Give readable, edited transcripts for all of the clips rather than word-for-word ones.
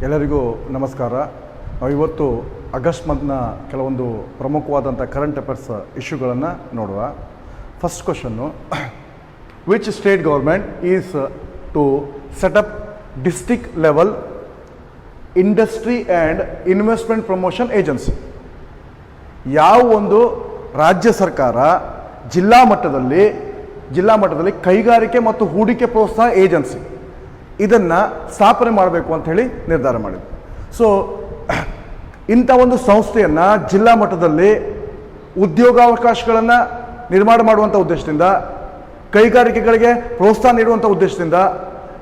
ಎಲ್ಲರಿಗೂ ನಮಸ್ಕಾರ. ನಾವು ಇವತ್ತು ಆಗಸ್ಟ್ ಮಂತ್ನ ಕೆಲವೊಂದು ಪ್ರಮುಖವಾದಂಥ ಕರೆಂಟ್ ಅಫೇರ್ಸ್ ಇಶ್ಯೂಗಳನ್ನು ನೋಡುವ. First question, which state government is to setup district level industry and investment promotion agency? ಯಾವ ಒಂದು ರಾಜ್ಯ ಸರ್ಕಾರ ಜಿಲ್ಲಾ ಮಟ್ಟದಲ್ಲಿ ಕೈಗಾರಿಕೆ ಮತ್ತು ಹೂಡಿಕೆ ಪ್ರೋತ್ಸಾಹ ಏಜೆನ್ಸಿ ಇದನ್ನು ಸ್ಥಾಪನೆ ಮಾಡಬೇಕು ಅಂತ ಹೇಳಿ ನಿರ್ಧಾರ ಮಾಡಿದೆ. ಸೊ ಇಂಥ ಒಂದು ಸಂಸ್ಥೆಯನ್ನು ಜಿಲ್ಲಾ ಮಟ್ಟದಲ್ಲಿ ಉದ್ಯೋಗಾವಕಾಶಗಳನ್ನು ನಿರ್ಮಾಣ ಮಾಡುವಂಥ ಉದ್ದೇಶದಿಂದ, ಕೈಗಾರಿಕೆಗಳಿಗೆ ಪ್ರೋತ್ಸಾಹ ನೀಡುವಂಥ ಉದ್ದೇಶದಿಂದ,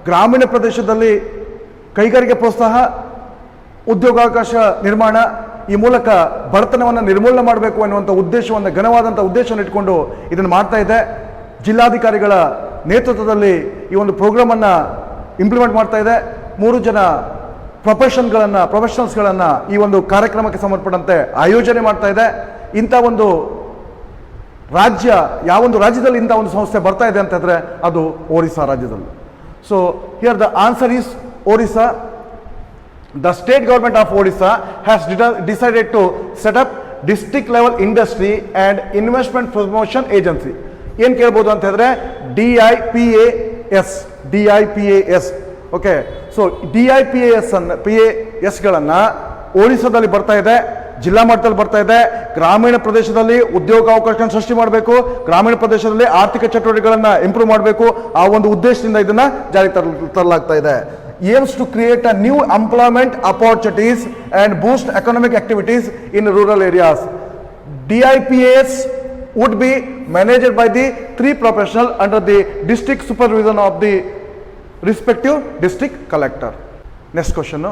ಗ್ರಾಮೀಣ ಪ್ರದೇಶದಲ್ಲಿ ಕೈಗಾರಿಕೆ ಪ್ರೋತ್ಸಾಹ, ಉದ್ಯೋಗಾವಕಾಶ ನಿರ್ಮಾಣ, ಈ ಮೂಲಕ ಬಡತನವನ್ನು ನಿರ್ಮೂಲನೆ ಮಾಡಬೇಕು ಅನ್ನುವಂಥ ಉದ್ದೇಶವನ್ನು, ಘನವಾದಂಥ ಉದ್ದೇಶವನ್ನು ಇಟ್ಕೊಂಡು ಇದನ್ನು ಮಾಡ್ತಾ ಇದೆ. ಜಿಲ್ಲಾಧಿಕಾರಿಗಳ ನೇತೃತ್ವದಲ್ಲಿ ಈ ಒಂದು ಪ್ರೋಗ್ರಾಮನ್ನು ಇಂಪ್ಲಿಮೆಂಟ್ ಮಾಡ್ತಾ ಇದೆ. 3 ಜನ ಪ್ರೊಫೆಷನಲ್ಸ್ಗಳನ್ನು ಈ ಒಂದು ಕಾರ್ಯಕ್ರಮಕ್ಕೆ ಸಂಬಂಧಪಟ್ಟಂತೆ ಆಯೋಜನೆ ಮಾಡ್ತಾ ಇದೆ. ಇಂಥ ಒಂದು ರಾಜ್ಯ, ಯಾವೊಂದು ರಾಜ್ಯದಲ್ಲಿ ಇಂಥ ಒಂದು ಸಂಸ್ಥೆ ಬರ್ತಾ ಇದೆ ಅಂತಂದರೆ ಅದು ಒರಿಸ್ಸಾ ರಾಜ್ಯದಲ್ಲಿ. So here the answer is Orissa. The state government of Odisha has decided to set up district level industry and investment promotion agency. ಏನು ಕೇಳ್ಬೋದು ಅಂತ ಹೇಳಿದ್ರೆ DIPAS. ಓಕೆ, ಸೊ DIPASಗಳನ್ನು ಒಡಿಸ್ಸಾದಲ್ಲಿ ಬರ್ತಾ ಇದೆ, ಜಿಲ್ಲಾ ಮಟ್ಟದಲ್ಲಿ ಬರ್ತಾ ಇದೆ. ಗ್ರಾಮೀಣ ಪ್ರದೇಶದಲ್ಲಿ ಉದ್ಯೋಗಾವಕಾಶ ಸೃಷ್ಟಿ ಮಾಡಬೇಕು, ಗ್ರಾಮೀಣ ಪ್ರದೇಶದಲ್ಲಿ ಆರ್ಥಿಕ ಚಟುವಟಿಕೆಗಳನ್ನು ಇಂಪ್ರೂವ್ ಮಾಡಬೇಕು, ಆ ಒಂದು ಉದ್ದೇಶದಿಂದ ಇದನ್ನು ಜಾರಿಗೆ ತರಲಾಗ್ತಾ ಇದೆ. aims to create a new employment opportunities and boost economic activities in rural areas. DIPAS would be managed by the 3 professionals under the district supervision of the respective district collector. Next question,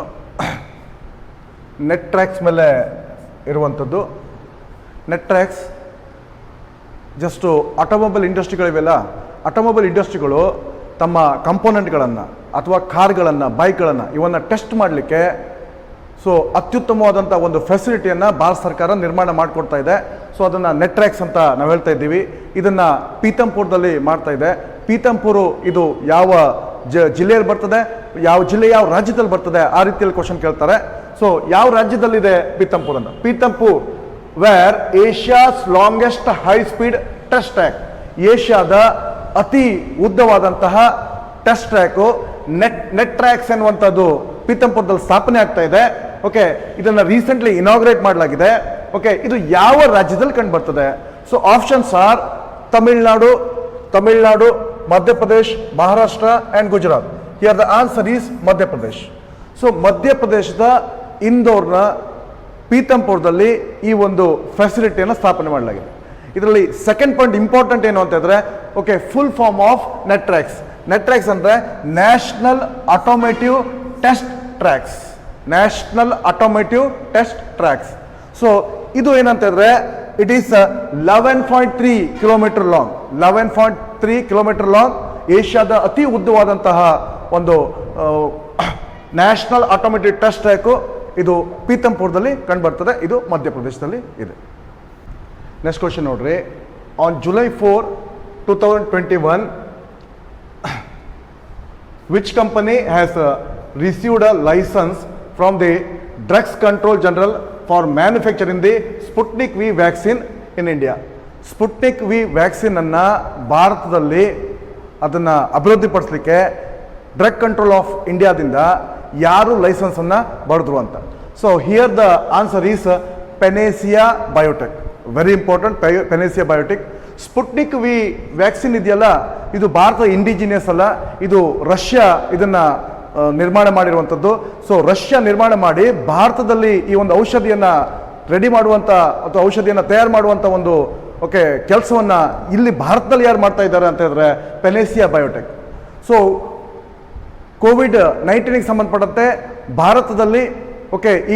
net tracks ಮೇಲೆ ಇರುವಂಥದ್ದು. Net tracks just automobile ಇಂಡಸ್ಟ್ರಿಗಳಿವೆಲ್ಲ, automobile ಇಂಡಸ್ಟ್ರಿಗಳು ತಮ್ಮ ಕಂಪೋನೆಂಟ್ಗಳನ್ನು ಅಥವಾ ಕಾರ್ಗಳನ್ನು, ಬೈಕ್ಗಳನ್ನು ಇವನ್ನು test ಮಾಡಲಿಕ್ಕೆ ಸೊ ಅತ್ಯುತ್ತಮವಾದಂಥ ಒಂದು ಫೆಸಿಲಿಟಿಯನ್ನು ಭಾರತ ಸರ್ಕಾರ ನಿರ್ಮಾಣ ಮಾಡಿಕೊಡ್ತಾ ಇದೆ. ಸೊ ಅದನ್ನು ನೆಟ್ ಟ್ರ್ಯಾಕ್ಸ್ ಅಂತ ನಾವು ಹೇಳ್ತಾ ಇದ್ದೀವಿ. ಇದನ್ನು ಪೀತಂಪುರದಲ್ಲಿ ಮಾಡ್ತಾ ಇದೆ. ಪೀತಂಪುರ ಇದು ಯಾವ ಜಿಲ್ಲೆಯಲ್ಲಿ ಬರ್ತದೆ, ಯಾವ ರಾಜ್ಯದಲ್ಲಿ ಬರ್ತದೆ, ಆ ರೀತಿಯಲ್ಲಿ ಕ್ವಶನ್ ಕೇಳ್ತಾರೆ. ಸೊ ಯಾವ ರಾಜ್ಯದಲ್ಲಿದೆ ಪೀತಂಪುರ ಅಂತ? Pithampur where Asia's longest high speed test track. ಏಷ್ಯಾದ ಅತಿ ಉದ್ದವಾದಂತಹ ಟೆಸ್ಟ್ ಟ್ರ್ಯಾಕು ನೆಟ್ ಟ್ರ್ಯಾಕ್ಸ್ ಎನ್ನುವಂಥದ್ದು ಪೀತಂಪುರದಲ್ಲಿ ಸ್ಥಾಪನೆ ಆಗ್ತಾ ಇದೆ. ಓಕೆ, ಇದನ್ನು ರೀಸೆಂಟ್ಲಿ ಇನಾಗ್ರೇಟ್ ಮಾಡಲಾಗಿದೆ. ಓಕೆ, ಇದು ಯಾವ ರಾಜ್ಯದಲ್ಲಿ ಕಂಡು ಬರ್ತದೆ? So options are Tamil Nadu, Madhya Pradesh, Maharashtra and Gujarat. Here the answer is Madhya Pradesh. So ಮಧ್ಯಪ್ರದೇಶದ ಇಂದೋರ್ನ ಪೀತಂಪುರದಲ್ಲಿ ಈ ಒಂದು ಫೆಸಿಲಿಟಿಯನ್ನು ಸ್ಥಾಪನೆ ಮಾಡಲಾಗಿದೆ. ಇದರಲ್ಲಿ ಸೆಕೆಂಡ್ ಪಾಯಿಂಟ್ ಇಂಪಾರ್ಟೆಂಟ್ ಏನು ಅಂತಂದರೆ, okay, full form of net tracks. Net tracks ಅಂದರೆ national automotive test tracks. So ಇದು ಏನಂತಂದರೆ, ಇಟ್ ಈಸ್ 11.3 ಕಿಲೋಮೀಟರ್ ಲಾಂಗ್. ಏಷ್ಯಾದ ಅತಿ ಉದ್ದವಾದಂತಹ ಒಂದು ನ್ಯಾಷನಲ್ ಆಟೋಮೇಟಿವ್ ಟೆಸ್ಟ್ ಟ್ರ್ಯಾಕು ಇದು ಪೀತಂಪುರದಲ್ಲಿ ಕಂಡುಬರ್ತದೆ. ಇದು ಮಧ್ಯಪ್ರದೇಶದಲ್ಲಿ ಇದೆ. ನೆಕ್ಸ್ಟ್ ಕ್ವಶನ್ ನೋಡ್ರಿ. On July 4, 2021, which company has received a license from the Drugs Control General for manufacturing the Sputnik V vaccine in India? Sputnik V vaccine ಅನ್ನು ಭಾರತದಲ್ಲಿ ಅದನ್ನು ಅಭಿವೃದ್ಧಿಪಡಿಸಲಿಕ್ಕೆ ಡ್ರಗ್ ಕಂಟ್ರೋಲ್ ಆಫ್ ಇಂಡಿಯಾದಿಂದ ಯಾರು ಲೈಸೆನ್ಸನ್ನು ಬರೆದ್ರು ಅಂತ. So here the answer is Panacea Biotech. Very important, Panacea Biotech. Sputnik V vaccine ಇದೆಯಲ್ಲ, ಇದು ಭಾರತ ಇಂಡಿಜಿನಿಯಸ್ ಅಲ್ಲ, ಇದು ರಷ್ಯಾ ಇದನ್ನು ನಿರ್ಮಾಣ ಮಾಡಿರುವಂಥದ್ದು. ಸೊ ರಷ್ಯಾ ನಿರ್ಮಾಣ ಮಾಡಿ ಭಾರತದಲ್ಲಿ ಈ ಒಂದು ಔಷಧಿಯನ್ನು ರೆಡಿ ಮಾಡುವಂಥ ಅಥವಾ ಔಷಧಿಯನ್ನು ತಯಾರು ಮಾಡುವಂಥ ಒಂದು ಕೆಲಸವನ್ನು ಇಲ್ಲಿ ಭಾರತದಲ್ಲಿ ಯಾರು ಮಾಡ್ತಾ ಇದ್ದಾರೆ ಅಂತ ಹೇಳಿದ್ರೆ ಪೆನೇಸಿಯಾ ಬಯೋಟೆಕ್. ಸೊ COVID-19ಗೆ ಸಂಬಂಧಪಟ್ಟಂತೆ ಭಾರತದಲ್ಲಿ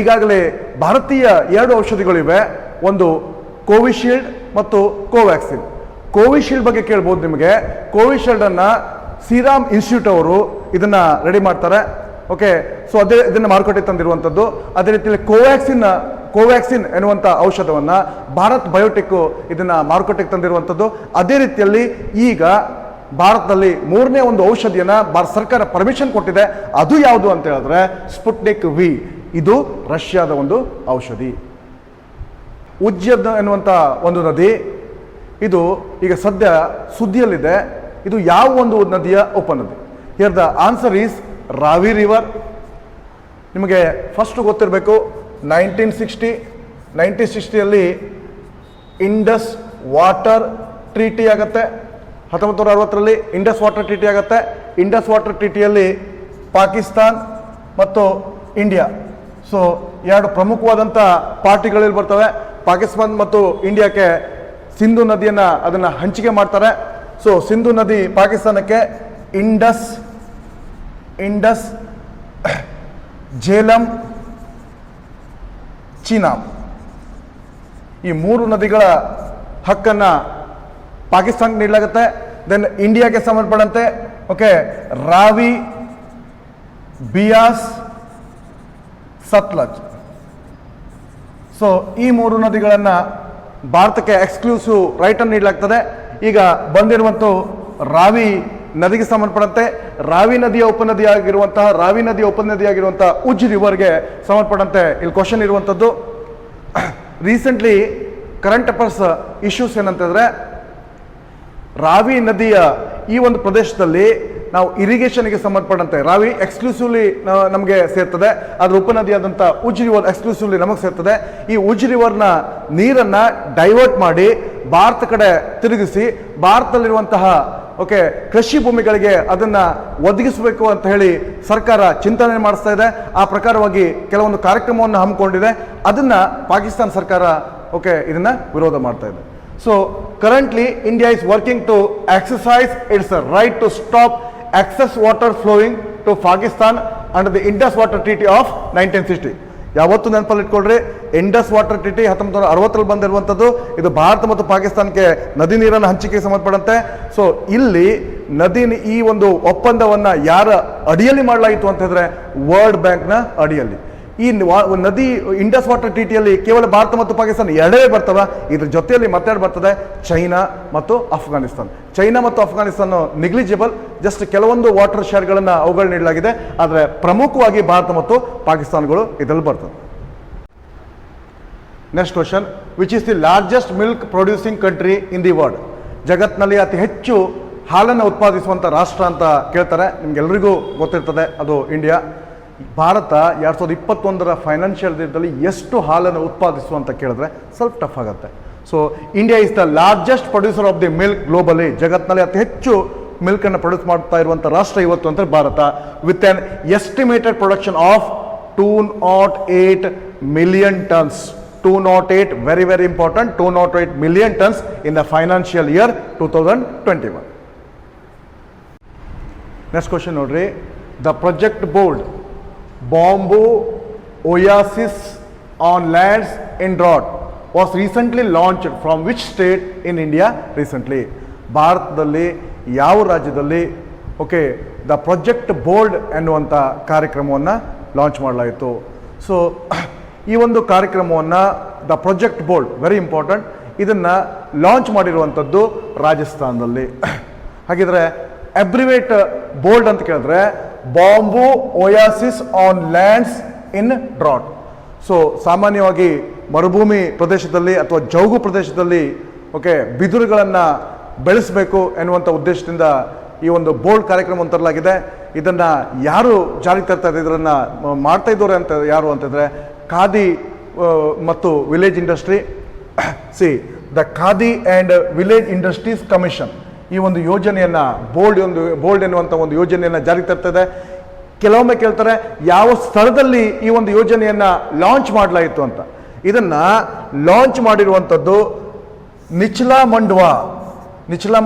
ಈಗಾಗಲೇ ಭಾರತೀಯ 2 ಔಷಧಿಗಳಿವೆ. ಒಂದು ಕೋವಿಶೀಲ್ಡ್ ಮತ್ತು ಕೋವ್ಯಾಕ್ಸಿನ್. ಕೋವಿಶೀಲ್ಡ್ ಬಗ್ಗೆ ಕೇಳ್ಬೋದು ನಿಮಗೆ. ಕೋವಿಶೀಲ್ಡನ್ನು ಸೀರಾಮ್ ಇನ್ಸ್ಟಿಟ್ಯೂಟ್ ಅವರು ಇದನ್ನು ರೆಡಿ ಮಾಡ್ತಾರೆ. ಓಕೆ, ಸೊ ಇದನ್ನು ಮಾರುಕಟ್ಟೆ ತಂದಿರುವಂಥದ್ದು. ಅದೇ ರೀತಿಯಲ್ಲಿ ಕೋವ್ಯಾಕ್ಸಿನ್ ಎನ್ನುವಂಥ ಔಷಧವನ್ನು ಭಾರತ್ ಬಯೋಟೆಕ್ ಇದನ್ನು ಮಾರುಕಟ್ಟೆಗೆ ತಂದಿರುವಂಥದ್ದು. ಅದೇ ರೀತಿಯಲ್ಲಿ ಈಗ ಭಾರತದಲ್ಲಿ ಮೂರನೇ ಒಂದು ಔಷಧಿಯನ್ನು ಭಾರತ ಸರ್ಕಾರ ಪರ್ಮಿಷನ್ ಕೊಟ್ಟಿದೆ. ಅದು ಯಾವುದು ಅಂತ ಹೇಳಿದ್ರೆ ಸ್ಪುಟ್ನಿಕ್ ವಿ. ಇದು ರಷ್ಯಾದ ಒಂದು ಔಷಧಿ. ಉಜ್ಜದ್ ಎನ್ನುವಂಥ ಒಂದು ನದಿ, ಇದು ಈಗ ಸದ್ಯ ಸುದ್ದಿಯಲ್ಲಿದೆ. ಇದು ಯಾವ ಒಂದು ನದಿಯ ಉಪನದಿ? Here the answer is Ravi river. ನಿಮಗೆ ಫಸ್ಟ್ ಗೊತ್ತಿರಬೇಕು, 1960ಯಲ್ಲಿ ಇಂಡಸ್ ವಾಟರ್ ಟ್ರೀಟಿ ಆಗುತ್ತೆ. 1960ರಲ್ಲಿ ಇಂಡಸ್ ವಾಟರ್ ಟ್ರೀಟಿ ಆಗುತ್ತೆ. ಇಂಡಸ್ ವಾಟರ್ ಟ್ರೀಟಿಯಲ್ಲಿ ಪಾಕಿಸ್ತಾನ್ ಮತ್ತು ಇಂಡಿಯಾ, ಸೊ ಎರಡು ಪ್ರಮುಖವಾದಂಥ ಪಾರ್ಟಿಗಳಲ್ಲಿ ಬರ್ತವೆ. ಪಾಕಿಸ್ತಾನ್ ಮತ್ತು ಇಂಡಿಯಾಕ್ಕೆ ಸಿಂಧು ನದಿಯನ್ನು ಅದನ್ನು ಹಂಚಿಕೆ ಮಾಡ್ತಾರೆ. ಸೊ ಸಿಂಧು ನದಿ ಪಾಕಿಸ್ತಾನಕ್ಕೆ, ಇಂಡಸ್ ಝೇಲಂ, ಚೀನಾಬ್, ಈ ಮೂರು ನದಿಗಳ ಹಕ್ಕನ್ನು ಪಾಕಿಸ್ತಾನಕ್ಕೆ ನೀಡಲಾಗುತ್ತೆ. ದೆನ್ ಇಂಡಿಯಾಗೆ ಸಂಬಂಧಪಟ್ಟಂತೆ ಓಕೆ ರಾವಿ, ಬಿಯಾಸ್, ಸತ್ಲಜ್. ಸೊ ಈ ಮೂರು ನದಿಗಳನ್ನು ಭಾರತಕ್ಕೆ ಎಕ್ಸ್ಕ್ಲೂಸಿವ್ ರೈಟನ್ನು ನೀಡಲಾಗ್ತದೆ. ಈಗ ಬಂದಿರುವಂಥ ರಾವಿ ನದಿಗೆ ಸಂಬಂಧಪಟ್ಟಂತೆ ರಾವಿ ನದಿಯ ಉಪನದಿಯಾಗಿರುವಂತಹ ಉಜ್ ರಿವರ್ಗೆ ಸಂಬಂಧಪಟ್ಟಂತೆ ಇಲ್ಲಿ ಕ್ವಶನ್ ಇರುವಂಥದ್ದು. ರೀಸೆಂಟ್ಲಿ ಕರೆಂಟ್ ಅಫೇರ್ಸ್ ಇಶ್ಯೂಸ್ ಏನಂತಂದರೆ, ರಾವಿ ನದಿಯ ಈ ಒಂದು ಪ್ರದೇಶದಲ್ಲಿ ನಾವು ಇರಿಗೇಷನ್ಗೆ ಸಂಬಂಧಪಟ್ಟಂತೆ ರಾವಿ ಎಕ್ಸ್ಕ್ಲೂಸಿವ್ಲಿ ನಮಗೆ ಸೇರ್ತದೆ, ಅದರ ಉಪನದಿಯಾದಂಥ ಉಜ್ ರಿವರ್ ಎಕ್ಸ್ಕ್ಲೂಸಿವ್ಲಿ ನಮಗೆ ಸೇರ್ತದೆ. ಈ ಉಜ್ ರಿವರ್ನ ನೀರನ್ನು ಡೈವರ್ಟ್ ಮಾಡಿ ಭಾರತ ಕಡೆ ತಿರುಗಿಸಿ ಭಾರತದಲ್ಲಿರುವಂತಹ ಓಕೆ ಕೃಷಿ ಭೂಮಿಗಳಿಗೆ ಅದನ್ನು ಒದಗಿಸಬೇಕು ಅಂತ ಹೇಳಿ ಸರ್ಕಾರ ಚಿಂತನೆ ಮಾಡಿಸ್ತಾ ಇದೆ. ಆ ಪ್ರಕಾರವಾಗಿ ಕೆಲವೊಂದು ಕಾರ್ಯಕ್ರಮವನ್ನು ಹಮ್ಮಿಕೊಂಡಿದೆ. ಅದನ್ನು ಪಾಕಿಸ್ತಾನ ಸರ್ಕಾರ ಓಕೆ ಇದನ್ನು ವಿರೋಧ ಮಾಡ್ತಾ ಇದೆ. So currently India is working to exercise its right to stop excess water flowing to Pakistan under the Indus Water Treaty of 1960. ಯಾವತ್ತು ನೆನಪಲ್ಲಿ ಇಟ್ಕೊಳ್ರಿ, ಇಂಡಸ್ ವಾಟರ್ ಟ್ರೀಟಿ 1960ರಲ್ಲಿ ಬಂದಿರುವಂಥದ್ದು. ಇದು ಭಾರತ ಮತ್ತು ಪಾಕಿಸ್ತಾನಕ್ಕೆ ನದಿ ನೀರನ್ನು ಹಂಚಿಕೆಗೆ ಸಂಬಂಧಪಟ್ಟಂತೆ. ಸೊ ಇಲ್ಲಿ ಈ ಒಂದು ಒಪ್ಪಂದವನ್ನು ಯಾರ ಅಡಿಯಲ್ಲಿ ಮಾಡಲಾಯಿತು ಅಂತ ಹೇಳಿದ್ರೆ ವರ್ಲ್ಡ್ ಬ್ಯಾಂಕ್ನ ಅಡಿಯಲ್ಲಿ. ಈ ನದಿ ಇಂಡಸ್ ವಾಟರ್ ಟ್ರೀಟಿಯಲ್ಲಿ ಕೇವಲ ಭಾರತ ಮತ್ತು ಪಾಕಿಸ್ತಾನ ಎರಡೇ ಬರ್ತವೆ. ಇದ್ರ ಜೊತೆಯಲ್ಲಿ ಮತ್ತೆರಡು ಬರ್ತದೆ, ಚೈನಾ ಮತ್ತು ಅಫ್ಘಾನಿಸ್ತಾನ್. ಚೈನಾ ಮತ್ತು ಅಫ್ಘಾನಿಸ್ತಾನ ನಿಗ್ಲಿಜಿಬಲ್, ಜಸ್ಟ್ ಕೆಲವೊಂದು ವಾಟರ್ ಶೇರ್ಗಳನ್ನು ಅವುಗಳು ನೀಡಲಾಗಿದೆ. ಆದರೆ ಪ್ರಮುಖವಾಗಿ ಭಾರತ ಮತ್ತು ಪಾಕಿಸ್ತಾನಗಳು ಇದರಲ್ಲಿ ಬರ್ತದೆ. Next question, which is the largest milk producing country in the world? ಜಗತ್ತಿನಲ್ಲಿ ಅತಿ ಹೆಚ್ಚು ಹಾಲನ್ನು ಉತ್ಪಾದಿಸುವಂಥ ರಾಷ್ಟ್ರ ಅಂತ ಕೇಳ್ತಾರೆ. ನಿಮ್ಗೆಲ್ರಿಗೂ ಗೊತ್ತಿರ್ತದೆ, ಅದು ಇಂಡಿಯಾ. ಭಾರತ 2021ರ ಫೈನಾನ್ಷಿಯಲ್ ಇಯರ್ದಲ್ಲಿ ಎಷ್ಟು ಹಾಲನ್ನು ಉತ್ಪಾದಿಸುವ ಅಂತ ಕೇಳಿದ್ರೆ ಸ್ವಲ್ಪ ಟಫ್ ಆಗುತ್ತೆ. So India is the largest producer of the milk globally. ಜಗತ್ತಿನಲ್ಲಿ ಅತಿ ಹೆಚ್ಚು ಮಿಲ್ಕನ್ನು ಪ್ರೊಡ್ಯೂಸ್ ಮಾಡ್ತಾ ಇರುವಂಥ ರಾಷ್ಟ್ರ ಇವತ್ತು ಅಂತ Bharat, with an estimated production of 208 million tons. 208, very very important, 208 million tons in the financial year 2021. Next question ನೋಡ್ರಿ, the project board Bamboo Oasis on lands in drought was recently launched from which state in India recently? ಭಾರತದಲ್ಲಿ ಯಾವ ರಾಜ್ಯದಲ್ಲಿ okay the project board ಎನ್ನುವಂಥ ಕಾರ್ಯಕ್ರಮವನ್ನು launch ಮಾಡಲಾಯಿತು? So ಈ ಒಂದು ಕಾರ್ಯಕ್ರಮವನ್ನು the project board very important, ಇದನ್ನು ಲಾಂಚ್ ಮಾಡಿರುವಂಥದ್ದು ರಾಜಸ್ಥಾನದಲ್ಲಿ. ಹಾಗಿದ್ರೆ ಅಬ್ರಿವೇಟ್ ಬೋರ್ಡ್ ಅಂತ ಕೇಳಿದ್ರೆ bamboo oasis on lands in drought. So ಸಾಮಾನ್ಯವಾಗಿ ಮರುಭೂಮಿ ಪ್ರದೇಶದಲ್ಲಿ ಅಥವಾ ಜೌಗು ಪ್ರದೇಶದಲ್ಲಿ ಓಕೆ ಬಿದಿರುಗಳನ್ನು ಬೆಳೆಸಬೇಕು ಎನ್ನುವಂಥ ಉದ್ದೇಶದಿಂದ ಈ ಒಂದು ಬೋರ್ಡ್ ಕಾರ್ಯಕ್ರಮ ತರಲಾಗಿದೆ. ಇದನ್ನು ಯಾರು ಜಾರಿಗೆ ತರ್ತಾ ಇದ್ದಾರೆ, ಇದನ್ನು ಮಾಡ್ತಾ ಇದ್ದವ್ರೆ ಅಂತ ಯಾರು ಅಂತಂದರೆ ಖಾದಿ ಮತ್ತು village industry. The khadi and village industries commission ಈ ಒಂದು ಯೋಜನೆಯನ್ನು ಬೋರ್ಡ್ ಎನ್ನುವಂಥ ಒಂದು ಯೋಜನೆಯನ್ನು ಜಾರಿಗೆ ತರ್ತದೆ. ಕೆಲವೊಮ್ಮೆ ಕೇಳ್ತಾರೆ ಯಾವ ಸ್ಥಳದಲ್ಲಿ ಈ ಒಂದು ಯೋಜನೆಯನ್ನು ಲಾಂಚ್ ಮಾಡಲಾಯಿತು ಅಂತ. ಇದನ್ನು ಲಾಂಚ್ ಮಾಡಿರುವಂಥದ್ದು ನಿಚ್ಲಾ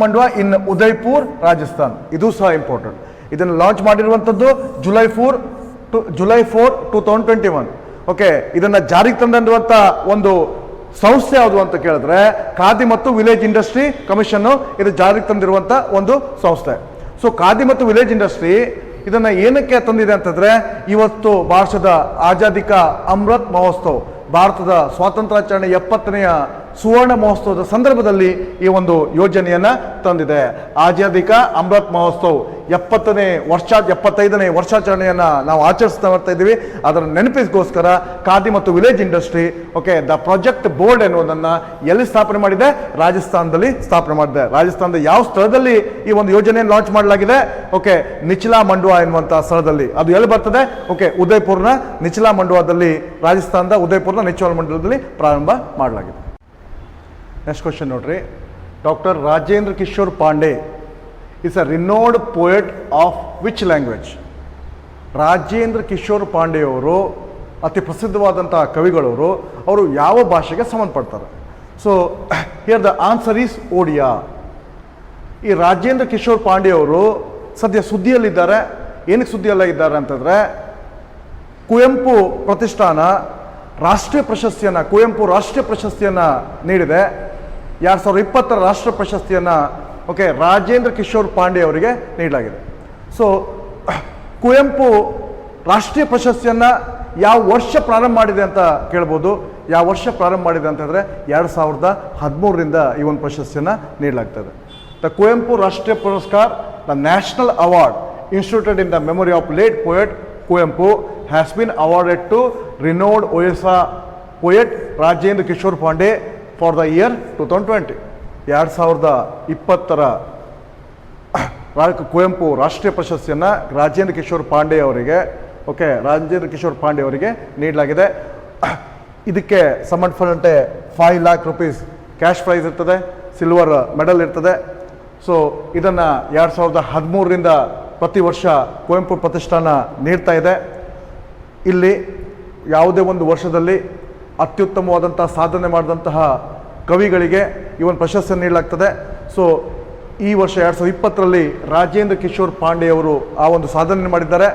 ಮಂಡ್ವಾ ಇನ್ ಉದಯ್ಪುರ್ ರಾಜಸ್ಥಾನ್. ಇದು ಸಹ ಇಂಪಾರ್ಟೆಂಟ್. ಇದನ್ನು ಲಾಂಚ್ ಮಾಡಿರುವಂಥದ್ದು ಜುಲೈ 4, 2021. ಓಕೆ, ಇದನ್ನು ಜಾರಿಗೆ ತಂದಿರುವಂಥ ಒಂದು ಸಂಸ್ಥೆ ಯಾವುದು ಅಂತ ಕೇಳಿದ್ರೆ ಖಾದಿ ಮತ್ತು ವಿಲೇಜ್ ಇಂಡಸ್ಟ್ರಿ ಕಮಿಷನ್ ಇದು ಜಾರಿಗೆ ತಂದಿರುವಂಥ ಒಂದು ಸಂಸ್ಥೆ. ಸೊ ಖಾದಿ ಮತ್ತು ವಿಲೇಜ್ ಇಂಡಸ್ಟ್ರಿ ಇದನ್ನು ಏನಕ್ಕೆ ತಂದಿದೆ ಅಂತಂದರೆ, ಇವತ್ತು ಭಾರತದ ಆಜಾದಿ ಕಾ ಅಮೃತ್ ಮಹೋತ್ಸವ್, ಭಾರತದ ಸ್ವಾತಂತ್ರ್ಯಾಚರಣೆ 70ನೇ ಸುವರ್ಣ ಮಹೋತ್ಸವದ ಸಂದರ್ಭದಲ್ಲಿ ಈ ಒಂದು ಯೋಜನೆಯನ್ನು ತಂದಿದೆ. ಆಜಾದಿ ಕಾ ಅಮೃತ್ ಮಹೋತ್ಸವ್ 75ನೇ ವರ್ಷಾಚರಣೆಯನ್ನು ನಾವು ಆಚರಿಸ್ತಾ ಬರ್ತಾ ಇದ್ದೀವಿ. ಅದರ ನೆನಪಿಗೋಸ್ಕರ ಖಾದಿ ಮತ್ತು village industry the project board ಎನ್ನುವುದನ್ನು ಎಲ್ಲಿ ಸ್ಥಾಪನೆ ಮಾಡಿದೆ? ರಾಜಸ್ಥಾನದಲ್ಲಿ ಸ್ಥಾಪನೆ ಮಾಡಿದೆ. ರಾಜಸ್ಥಾನದ ಯಾವ ಸ್ಥಳದಲ್ಲಿ ಈ ಒಂದು ಯೋಜನೆಯನ್ನು ಲಾಂಚ್ ಮಾಡಲಾಗಿದೆ? ನಿಚಲಾ ಮಂಡ್ವಾ ಎನ್ನುವಂತಹ ಸ್ಥಳದಲ್ಲಿ. ಅದು ಎಲ್ಲಿ ಬರ್ತದೆ? ಉದಯಪುರ್ನ ನಿಚಲಾ ಮಂಡ್ವಾದಲ್ಲಿ, ರಾಜಸ್ಥಾನದ ಉದಯಪುರ್ನ ನಿಚಲಾ ಮಂಡ್ವಾದಲ್ಲಿ ಪ್ರಾರಂಭ ಮಾಡಲಾಗಿದೆ. ನೆಕ್ಸ್ಟ್ ಕ್ವಶನ್ ನೋಡ್ರಿ. Doctor Rajendra Kishore Pande is a renowned poet of which language? Rajendra Kishore Pande ಅವರು ಅತಿ ಪ್ರಸಿದ್ಧವಾದಂತಹ ಕವಿಗಳವರು. ಅವರು ಯಾವ ಭಾಷೆಗೆ ಸಂಬಂಧಪಡ್ತಾರೆ? So here the answer is Odia. ಈ ರಾಜೇಂದ್ರ ಕಿಶೋರ್ ಪಾಂಡೆ ಅವರು ಸದ್ಯ ಸುದ್ದಿಯಲ್ಲಿದ್ದಾರೆ. ಏನಕ್ಕೆ ಸುದ್ದಿಯಲ್ಲಿದ್ದಾರೆ ಅಂತಂದರೆ, ಕುವೆಂಪು ಪ್ರತಿಷ್ಠಾನ ರಾಷ್ಟ್ರೀಯ ಪ್ರಶಸ್ತಿಯನ್ನು, ಕುವೆಂಪು ರಾಷ್ಟ್ರೀಯ ಪ್ರಶಸ್ತಿಯನ್ನು ನೀಡಿದೆ. 2020 ರಾಷ್ಟ್ರ ಪ್ರಶಸ್ತಿಯನ್ನು ರಾಜೇಂದ್ರ ಕಿಶೋರ್ ಪಾಂಡೆ ಅವರಿಗೆ ನೀಡಲಾಗಿದೆ. ಸೊ ಕುವೆಂಪು ರಾಷ್ಟ್ರೀಯ ಪ್ರಶಸ್ತಿಯನ್ನು ಯಾವ ವರ್ಷ ಪ್ರಾರಂಭ ಮಾಡಿದೆ ಅಂತ ಕೇಳ್ಬೋದು. ಯಾವ ವರ್ಷ ಪ್ರಾರಂಭ ಮಾಡಿದೆ ಅಂತಂದರೆ 2013ರಿಂದ ಈ ಒಂದು ಪ್ರಶಸ್ತಿಯನ್ನು ನೀಡಲಾಗ್ತದೆ. ದ ಕುವೆಂಪು ರಾಷ್ಟ್ರೀಯ ಪುರಸ್ಕಾರ, the national award instituted in the memory of late poet Kuvempu has been awarded to renowned Orissa poet Rajendra Kishore Pande for the year 2020. 2020ರ ಕುವೆಂಪು ರಾಷ್ಟ್ರೀಯ ಪ್ರಶಸ್ತಿಯನ್ನು ರಾಜೇಂದ್ರ ಕಿಶೋರ್ ಪಾಂಡೆ ಅವರಿಗೆ ರಾಜೇಂದ್ರ ಕಿಶೋರ್ ಪಾಂಡೆ ಅವರಿಗೆ ನೀಡಲಾಗಿದೆ. ಇದಕ್ಕೆ ಸಂಬಂಧಪಟ್ಟಂತೆ 5 lakh rupees ಕ್ಯಾಶ್ ಪ್ರೈಸ್ ಇರ್ತದೆ, ಸಿಲ್ವರ್ ಮೆಡಲ್ ಇರ್ತದೆ. ಸೊ ಇದನ್ನು 2013ರಿಂದ ಪ್ರತಿ ವರ್ಷ ಕುವೆಂಪು ಪ್ರತಿಷ್ಠಾನ ನೀಡ್ತಾ ಇದೆ. ಇಲ್ಲಿ ಯಾವುದೇ ಒಂದು ವರ್ಷದಲ್ಲಿ ಅತ್ಯುತ್ತಮವಾದಂಥ ಸಾಧನೆ ಮಾಡಿದಂತಹ ಕವಿಗಳಿಗೆ ಈ ಒಂದು ಪ್ರಶಸ್ತಿಯನ್ನು ನೀಡಲಾಗ್ತದೆ. ಸೊ ಈ ವರ್ಷ 2020ರಲ್ಲಿ ರಾಜೇಂದ್ರ ಕಿಶೋರ್ ಪಾಂಡೆ ಅವರು ಆ ಒಂದು ಸಾಧನೆ ಮಾಡಿದ್ದಾರೆ.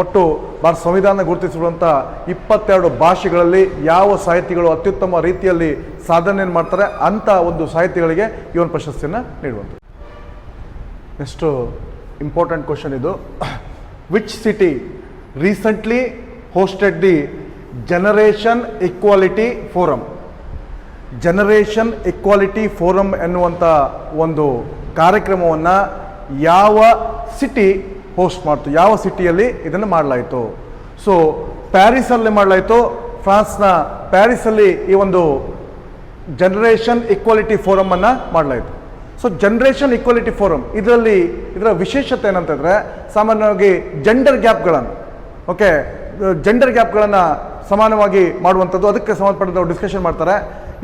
ಒಟ್ಟು ಭಾರತ ಸಂವಿಧಾನ ಗುರುತಿಸಿರುವಂಥ 22 ಭಾಷೆಗಳಲ್ಲಿ ಯಾವ ಸಾಹಿತಿಗಳು ಅತ್ಯುತ್ತಮ ರೀತಿಯಲ್ಲಿ ಸಾಧನೆಯನ್ನು ಮಾಡ್ತಾರೆ ಅಂಥ ಒಂದು ಸಾಹಿತಿಗಳಿಗೆ ಈ ಒಂದು ಪ್ರಶಸ್ತಿಯನ್ನು ನೀಡುವಂಥದ್ದು. ನೆಕ್ಸ್ಟು ಇಂಪಾರ್ಟೆಂಟ್ ಕ್ವಶನ್ ಇದು. Which city recently hosted the generation equality forum? Generation equality forum ಎನ್ನುವಂಥ ಒಂದು ಕಾರ್ಯಕ್ರಮವನ್ನು ಯಾವ ಸಿಟಿ ಹೋಸ್ಟ್ ಮಾಡ್ತು? ಯಾವ ಸಿಟಿಯಲ್ಲಿ ಇದನ್ನು ಮಾಡಲಾಯಿತು? ಸೊ ಪ್ಯಾರಿಸಲ್ಲಿ ಮಾಡಲಾಯಿತು. ಫ್ರಾನ್ಸ್ನ ಪ್ಯಾರಿಸಲ್ಲಿ ಈ ಒಂದು ಜನರೇಷನ್ ಈಕ್ವಾಲಿಟಿ ಫೋರಮನ್ನು ಮಾಡಲಾಯಿತು. ಸೊ ಜನರೇಷನ್ ಈಕ್ವಾಲಿಟಿ ಫೋರಮ್ ಇದರ ವಿಶೇಷತೆ ಏನಂತಂದರೆ, ಸಾಮಾನ್ಯವಾಗಿ ಜೆಂಡರ್ ಗ್ಯಾಪ್ಗಳನ್ನು ಸಮಾನವಾಗಿ ಮಾಡುವಂಥದ್ದು. ಅದಕ್ಕೆ ಸಂಬಂಧಪಟ್ಟಂಥ ಡಿಸ್ಕಷನ್ ಮಾಡ್ತಾರೆ.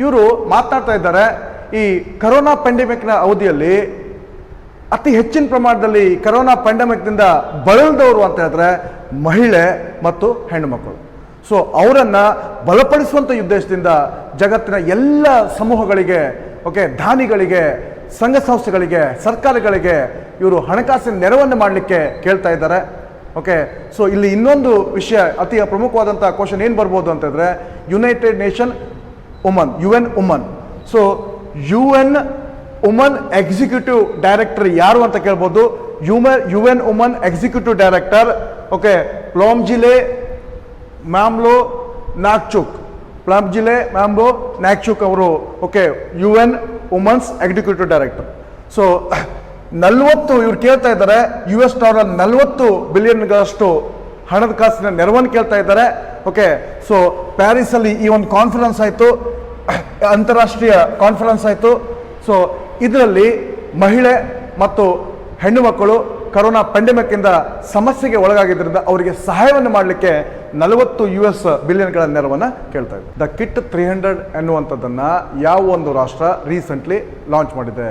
ಇವರು ಮಾತನಾಡ್ತಾ ಇದ್ದಾರೆ, ಈ ಕರೋನಾ ಪ್ಯಾಂಡೆಮಿಕ್ನ ಅವಧಿಯಲ್ಲಿ ಅತಿ ಹೆಚ್ಚಿನ ಪ್ರಮಾಣದಲ್ಲಿ ಕರೋನಾ ಪ್ಯಾಂಡೆಮಿಕ್ನಿಂದ ಬಳಲಿದವರು ಅಂತ ಹೇಳಿದ್ರೆ ಮಹಿಳೆ ಮತ್ತು ಹೆಣ್ಣುಮಕ್ಕಳು. ಸೊ ಅವರನ್ನು ಬಲಪಡಿಸುವಂಥ ಉದ್ದೇಶದಿಂದ ಜಗತ್ತಿನ ಎಲ್ಲ ಸಮೂಹಗಳಿಗೆ, ದಾನಿಗಳಿಗೆ, ಸಂಘ ಸಂಸ್ಥೆಗಳಿಗೆ, ಸರ್ಕಾರಗಳಿಗೆ ಇವರು ಹಣಕಾಸಿನ ನೆರವನ್ನು ಮಾಡಲಿಕ್ಕೆ ಕೇಳ್ತಾ ಇದ್ದಾರೆ. ಸೊ ಇಲ್ಲಿ ಇನ್ನೊಂದು ವಿಷಯ, ಅತಿ ಪ್ರಮುಖವಾದಂಥ ಕ್ವಶನ್ ಏನು ಬರ್ಬೋದು ಅಂತಂದರೆ, United nation woman, UN woman. So UN woman executive director ಯಾರು ಅಂತ ಕೇಳ್ಬೋದು. UN ವುಮನ್ ಎಕ್ಸಿಕ್ಯೂಟಿವ್ ಡೈರೆಕ್ಟರ್ ಪ್ಲಾಮ್ಜಿಲೆ ಮ್ಯಾಮ್ಲೋ ನಾಕ್ಚುಕ್ ಅವರು UN women's executive director. So 40 ಇವ್ರು ಕೇಳ್ತಾ ಇದ್ದಾರೆ, $40 ಬಿಲಿಯನ್ಗಳಷ್ಟು ಹಣಕಾಸಿನ ನೆರವನ್ನು ಕೇಳ್ತಾ ಇದ್ದಾರೆ. ಸೊ ಪ್ಯಾರಿಸಲ್ಲಿ ಈ ಒಂದು ಕಾನ್ಫರೆನ್ಸ್ ಆಯಿತು, ಅಂತಾರಾಷ್ಟ್ರೀಯ ಕಾನ್ಫರೆನ್ಸ್ ಆಯಿತು. ಸೊ ಇದರಲ್ಲಿ ಮಹಿಳೆ ಮತ್ತು ಹೆಣ್ಣು ಮಕ್ಕಳು ಕರೋನಾ ಪ್ಯಾಂಡೆಮಿಕ್ಕಿಂದ ಸಮಸ್ಯೆಗೆ ಒಳಗಾಗಿದ್ದರಿಂದ ಅವರಿಗೆ ಸಹಾಯವನ್ನು ಮಾಡಲಿಕ್ಕೆ $40 ಬಿಲಿಯನ್ಗಳ ನೆರವನ್ನು ಕೇಳ್ತಾ ಇದೆ. ದ ಕಿಟ್ 300 ಎನ್ನುವಂಥದ್ದನ್ನು ಯಾವ ಒಂದು ರಾಷ್ಟ್ರ ರೀಸೆಂಟ್ಲಿ ಲಾಂಚ್ ಮಾಡಿದೆ,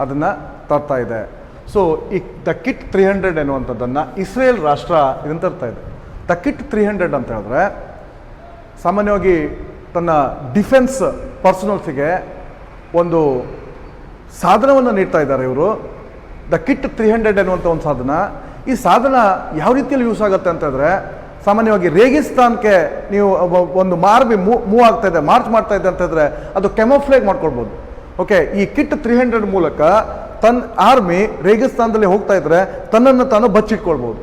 ಅದನ್ನು ತರ್ತಾ ಇದೆ. ಸೊ ಈ ದ ಕಿಟ್ 300 ಎನ್ನುವಂಥದ್ದನ್ನು ಇಸ್ರೇಲ್ ರಾಷ್ಟ್ರ ಇದನ್ನು ತರ್ತಾ ಇದೆ. ದ ಕಿಟ್ 300 ಅಂತ ಹೇಳಿದ್ರೆ ಸಾಮಾನ್ಯವಾಗಿ ತನ್ನ ಡಿಫೆನ್ಸ್ ಪರ್ಸನಲ್ಸಿಗೆ ಒಂದು ಸಾಧನವನ್ನು ನೀಡ್ತಾ ಇದ್ದಾರೆ ಇವರು. ದ ಕಿಟ್ 300 ಎನ್ನುವಂಥ ಒಂದು ಸಾಧನ, ಈ ಸಾಧನ ಯಾವ ರೀತಿಯಲ್ಲಿ ಯೂಸ್ ಆಗುತ್ತೆ ಅಂತಂದರೆ, ಸಾಮಾನ್ಯವಾಗಿ ರೇಗಿಸ್ತಾನಕ್ಕೆ ನೀವು ಒಂದು ಮೂವ್ ಆಗ್ತಾ ಇದೆ, ಮಾರ್ಚ್ ಮಾಡ್ತಾ ಇದೆ ಅಂತಂದರೆ ಅದು ಕೆಮೋಫ್ಲೇಗ್ ಮಾಡ್ಕೊಳ್ಬೋದು. ಈ ಕಿಟ್ 300 ಮೂಲಕ ತನ್ನ ಆರ್ಮಿ ರೇಗಿಸ್ತಾನದಲ್ಲಿ ಹೋಗ್ತಾ ಇದ್ರೆ ತನ್ನನ್ನು ತಾನು ಬಚ್ಚಿಟ್ಕೊಳ್ಬೋದು.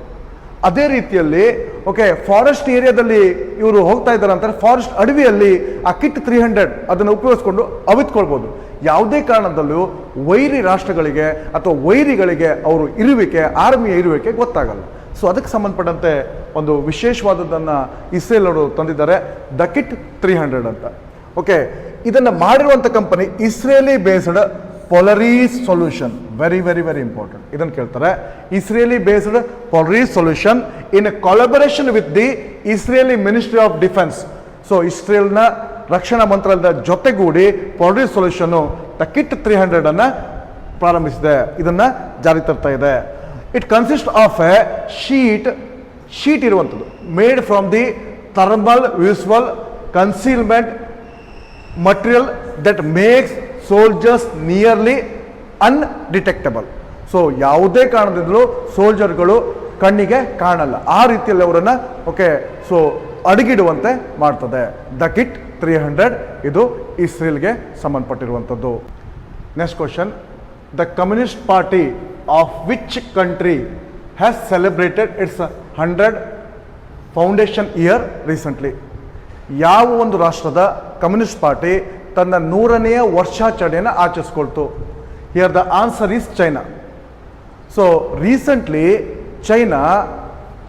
ಅದೇ ರೀತಿಯಲ್ಲಿ ಓಕೆ ಫಾರೆಸ್ಟ್ ಏರಿಯಾದಲ್ಲಿ ಇವರು ಹೋಗ್ತಾ ಇದ್ದಾರೆ ಅಂತಾರೆ, ಫಾರೆಸ್ಟ್ ಅಡವಿಯಲ್ಲಿ ಆ ಕಿಟ್ 300 ಅದನ್ನು ಉಪಯೋಗಿಸ್ಕೊಂಡು ಅವಿತ್ಕೊಳ್ಬೋದು. ಯಾವುದೇ ಕಾರಣದಲ್ಲೂ ವೈರಿ ರಾಷ್ಟ್ರಗಳಿಗೆ ಅಥವಾ ವೈರಿಗಳಿಗೆ ಅವರು ಇರುವಿಕೆ, ಆರ್ಮಿಯ ಇರುವಿಕೆ ಗೊತ್ತಾಗಲ್ಲ. ಸೊ ಅದಕ್ಕೆ ಸಂಬಂಧಪಟ್ಟಂತೆ ಒಂದು ವಿಶೇಷವಾದದ್ದನ್ನು ಇಸ್ರೇಲ್ ಅವರು ತಂದಿದ್ದಾರೆ, ದ ಕಿಟ್ 300 ಅಂತ. ಓಕೆ, ಇದನ್ನು ಮಾಡಿರುವಂಥ company Israeli based Polaris solution. Very very very important. ಇದನ್ನು ಕೇಳ್ತಾರೆ. Israeli based Polaris solution in a collaboration with the Israeli ministry of defence. So ಇಸ್ರೇಲ್ನ ರಕ್ಷಣಾ ಮಂತ್ರಾಲಯದ ಜೊತೆಗೂಡಿ ಪೊಲರೀಸ್ ಸೊಲ್ಯೂಷನ್ ದ ಕಿಟ್ 300 ಅನ್ನು ಪ್ರಾರಂಭಿಸಿದೆ, ಇದನ್ನು ಜಾರಿ ತರ್ತಾ ಇದೆ. It consist of a sheet ಇರುವಂಥದ್ದು, made from the thermal visual concealment material that makes soldiers nearly undetectable. So ಯಾವುದೇ ಕಾರಣದಿಂದಲೂ ಸೋಲ್ಜರ್ಗಳು ಕಣ್ಣಿಗೆ ಕಾಣಲ್ಲ, ಆ ರೀತಿಯಲ್ಲಿ ಅವರನ್ನು ಓಕೆ ಸೊ ಅಡಗಿಡುವಂತೆ ಮಾಡ್ತದೆ. ದ ಕಿಟ್ 300 ಇದು ಇಸ್ರೇಲ್ಗೆ ಸಂಬಂಧಪಟ್ಟಿರುವಂಥದ್ದು. Next question, the communist party of which country has celebrated its 100 foundation year recently? ಯಾವ ಒಂದು ರಾಷ್ಟ್ರದ ಕಮ್ಯುನಿಸ್ಟ್ ಪಾರ್ಟಿ ತನ್ನ 100ನೇ ವರ್ಷಾಚರಣೆಯನ್ನು ಆಚರಿಸ್ಕೊಳ್ತು? Here the answer is China. So recently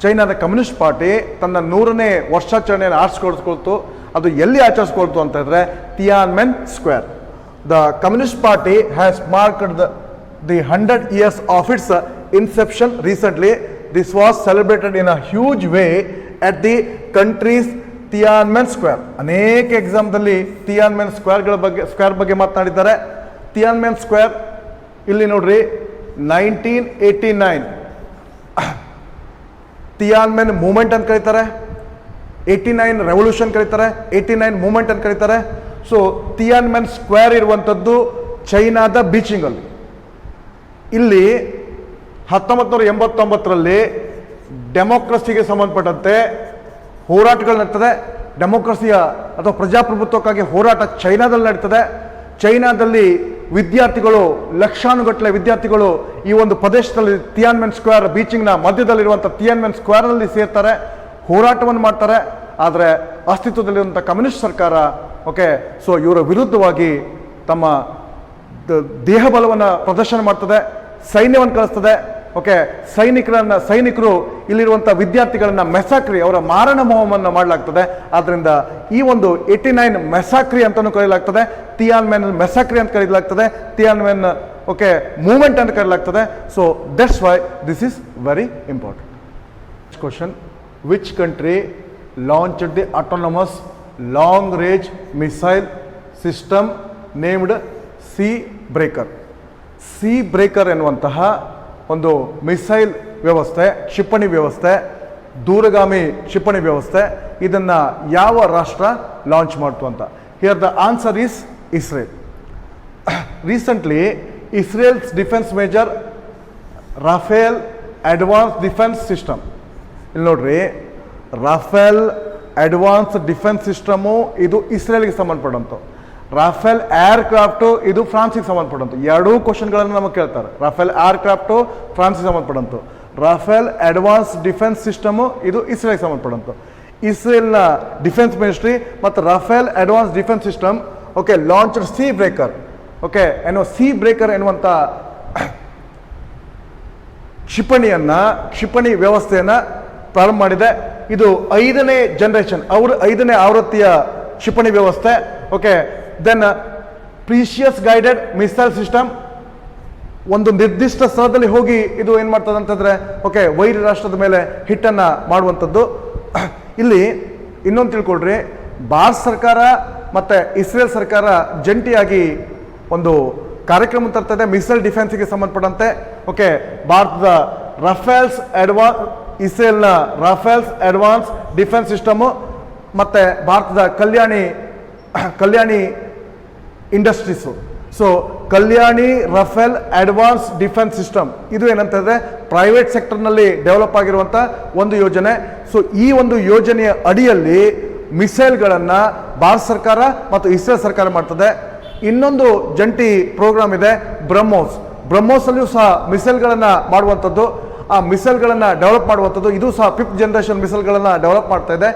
ಚೈನಾದ ಕಮ್ಯುನಿಸ್ಟ್ ಪಾರ್ಟಿ ತನ್ನ 100ನೇ ವರ್ಷಾಚರಣೆಯನ್ನು ಆಚರಿಸ್ಕೊಳ್ತು. ಅದು ಎಲ್ಲಿ ಆಚರಿಸ್ಕೊಳ್ತು ಅಂತ ಹೇಳಿದ್ರೆ Tiananmen square. The communist party has marked the 100 years of its inception recently. This was celebrated in a huge way at the country's Tiananmen square. ಅನೇಕ ಎಕ್ಸಾಮ್ದಲ್ಲಿ ತಿಯಾನ್ಮೆನ್ ಸ್ಕ್ವೇರ್ ಬಗ್ಗೆ ಮಾತನಾಡಿದ್ದಾರೆ. ತಿಯಾನ್ಮೆನ್ ಸ್ಕ್ವೇರ್ ಇಲ್ಲಿ ನೋಡ್ರಿ, 1989 ತಿಯಾನ್ಮೆನ್ ಮೂವ್ಮೆಂಟ್ ಅಂತ ಕರೀತಾರೆ, 89 ರೆವಲ್ಯೂಷನ್ ಕರೀತಾರೆ, 89 ಮೂವ್ಮೆಂಟ್ ಅಂತ ಕರೀತಾರೆ. ಸೊ ತಿಯಾನ್ಮೆನ್ ಸ್ಕ್ವೇರ್ ಇರುವಂಥದ್ದು ಚೈನಾದ ಬೀಚಿಂಗಲ್ಲಿ. ಇಲ್ಲಿ 1989ರಲ್ಲಿ ಡೆಮೋಕ್ರಸಿಗೆ ಸಂಬಂಧಪಟ್ಟಂತೆ ಹೋರಾಟಗಳು ನಡೀತದೆ. ಡೆಮೋಕ್ರಸಿಯ ಅಥವಾ ಪ್ರಜಾಪ್ರಭುತ್ವಕ್ಕಾಗಿ ಹೋರಾಟ ಚೈನಾದಲ್ಲಿ ನಡೀತದೆ. ಚೈನಾದಲ್ಲಿ ವಿದ್ಯಾರ್ಥಿಗಳು, ಲಕ್ಷಾನುಗಟ್ಟಲೆ ವಿದ್ಯಾರ್ಥಿಗಳು ಈ ಒಂದು ಪ್ರದೇಶದಲ್ಲಿ ತಿಯಾನ್ಮೆನ್ ಸ್ಕ್ವೇರ್ ಬೀಚಿಂಗ್ನ ಮಧ್ಯದಲ್ಲಿರುವಂಥ ತಿಯಾನ್ಮೆನ್ ಸ್ಕ್ವೇರಲ್ಲಿ ಸೇರ್ತಾರೆ, ಹೋರಾಟವನ್ನು ಮಾಡ್ತಾರೆ. ಆದರೆ ಅಸ್ತಿತ್ವದಲ್ಲಿರುವಂಥ ಕಮ್ಯುನಿಸ್ಟ್ ಸರ್ಕಾರ ಓಕೆ ಸೊ ಇವರ ವಿರುದ್ಧವಾಗಿ ತಮ್ಮ ದೇಹಬಲವನ್ನು ಪ್ರದರ್ಶನ ಮಾಡ್ತದೆ, ಸೈನ್ಯವನ್ನು ಕಳಿಸ್ತದೆ. ಓಕೆ, ಸೈನಿಕರು ಇಲ್ಲಿರುವಂಥ ವಿದ್ಯಾರ್ಥಿಗಳನ್ನ ಮೆಸಾಕ್ರಿ, ಅವರ ಮಾರಣ ಹೋಮವನ್ನು ಮಾಡಲಾಗ್ತದೆ. ಆದ್ದರಿಂದ ಈ ಒಂದು 89 ಮೆಸಾಕ್ರಿ ಅಂತಲೂ ಕರೆಯಲಾಗ್ತದೆ, ತಿಯಾನ್ಮೆನ್ ಮೆಸಾಕ್ರಿ ಅಂತ ಕರೆಯಲಾಗ್ತದೆ, ತಿಯಾನ್ಮೆನ್ ಓಕೆ ಮೂವ್ಮೆಂಟ್ ಅಂತ ಕರೆಯಲಾಗ್ತದೆ. So that's why this is very important. Question, which country launched the autonomous long range missile system named C breaker? C breaker ಎನ್ನುವಂತಹ ಒಂದು ಮಿಸೈಲ್ ವ್ಯವಸ್ಥೆ, ಕ್ಷಿಪಣಿ ವ್ಯವಸ್ಥೆ, ದೂರಗಾಮಿ ಕ್ಷಿಪಣಿ ವ್ಯವಸ್ಥೆ, ಇದನ್ನು ಯಾವ ರಾಷ್ಟ್ರ ಲಾಂಚ್ ಮಾಡ್ತು ಅಂತ? Here the answer is Israel. Recently Israel's defence major Rafael advance defence system, ಇಲ್ಲಿ ನೋಡ್ರಿ, ರಾಫೇಲ್ ಅಡ್ವಾನ್ಸ್ ಡಿಫೆನ್ಸ್ ಸಿಸ್ಟಮು ಇದು ಇಸ್ರೇಲ್ಗೆ ಸಂಬಂಧಪಟ್ಟಂತು. ರಾಫೇಲ್ ಏರ್ಕ್ರಾಫ್ಟು ಇದು ಫ್ರಾನ್ಸಿಗೆ ಸಂಬಂಧಪಟ್ಟಂತು. ಎರಡೂ ಕ್ವಶನ್ಗಳನ್ನು ನಮಗೆ ಕೇಳ್ತಾರೆ. ರಾಫೇಲ್ ಏರ್ಕ್ರಾಫ್ಟು ಫ್ರಾನ್ಸಿಗೆ ಸಂಬಂಧಪಟ್ಟಂತು, ರಾಫೇಲ್ ಅಡ್ವಾನ್ಸ್ ಡಿಫೆನ್ಸ್ ಸಿಸ್ಟಮು ಇದು ಇಸ್ರೇಲ್ಗೆ ಸಂಬಂಧಪಟ್ಟಂತು. ಇಸ್ರೇಲ್ನ ಡಿಫೆನ್ಸ್ ಮಿನಿಸ್ಟ್ರಿ ಮತ್ತು Rafael advance defence system okay launch sea breaker okay sea breaker ಎನ್ನುವಂಥ ಕ್ಷಿಪಣಿ ವ್ಯವಸ್ಥೆಯನ್ನು ಪ್ರಾರಂಭ ಮಾಡಿದೆ. ಇದು 5ನೇ ಜನರೇಷನ್, 5ನೇ ಆವೃತ್ತಿಯ ಕ್ಷಿಪಣಿ ವ್ಯವಸ್ಥೆ. Okay, then precious guided missile system, ಒಂದು ನಿರ್ದಿಷ್ಟ ಸ್ಥಳದಲ್ಲಿ ಹೋಗಿ ಇದು ಏನು ಮಾಡ್ತದೆ ಅಂತಂದರೆ ಓಕೆ ವೈರಿ ರಾಷ್ಟ್ರದ ಮೇಲೆ ಹಿಟ್ಟನ್ನು ಮಾಡುವಂಥದ್ದು. ಇಲ್ಲಿ ಇನ್ನೊಂದು ತಿಳ್ಕೊಳ್ರಿ, ಭಾರತ ಸರ್ಕಾರ ಮತ್ತು ಇಸ್ರೇಲ್ ಸರ್ಕಾರ ಜಂಟಿಯಾಗಿ ಒಂದು ಕಾರ್ಯಕ್ರಮ ತರ್ತದೆ ಮಿಸೈಲ್ ಡಿಫೆನ್ಸ್ಗೆ ಸಂಬಂಧಪಟ್ಟಂತೆ. ಓಕೆ, ಭಾರತದ ಇಸ್ರೇಲ್ನ ರಾಫೇಲ್ಸ್ ಅಡ್ವಾನ್ಸ್ ಡಿಫೆನ್ಸ್ ಸಿಸ್ಟಮು ಮತ್ತು ಭಾರತದ ಕಲ್ಯಾಣಿ ಇಂಡಸ್ಟ್ರೀಸು. ಸೊ ಕಲ್ಯಾಣಿ ರಾಫೇಲ್ ಅಡ್ವಾನ್ಸ್ ಡಿಫೆನ್ಸ್ ಸಿಸ್ಟಮ್ ಇದು ಏನಂತಂದರೆ ಪ್ರೈವೇಟ್ ಸೆಕ್ಟರ್ನಲ್ಲಿ ಡೆವಲಪ್ ಆಗಿರುವಂಥ ಒಂದು ಯೋಜನೆ. ಸೊ ಈ ಒಂದು ಯೋಜನೆಯ ಅಡಿಯಲ್ಲಿ ಮಿಸೈಲ್ಗಳನ್ನು ಭಾರತ ಸರ್ಕಾರ ಮತ್ತು ಇಸ್ರೇಲ್ ಸರ್ಕಾರ ಮಾಡ್ತದೆ. ಇನ್ನೊಂದು ಜಂಟಿ ಪ್ರೋಗ್ರಾಮ್ ಇದೆ ಬ್ರಹ್ಮೋಸ್. ಬ್ರಹ್ಮೋಸಲ್ಲಿಯೂ ಸಹ ಮಿಸೈಲ್ಗಳನ್ನು ಮಾಡುವಂಥದ್ದು. ಆ ಮಿಸೈಲ್ಗಳನ್ನು ಡೆವಲಪ್ ಮಾಡುವಂಥದ್ದು. ಇದು ಸಹ 5th ಜನರೇಷನ್ ಮಿಸೈಲ್ಗಳನ್ನು ಡೆವಲಪ್ ಮಾಡ್ತಾ ಇದೆ.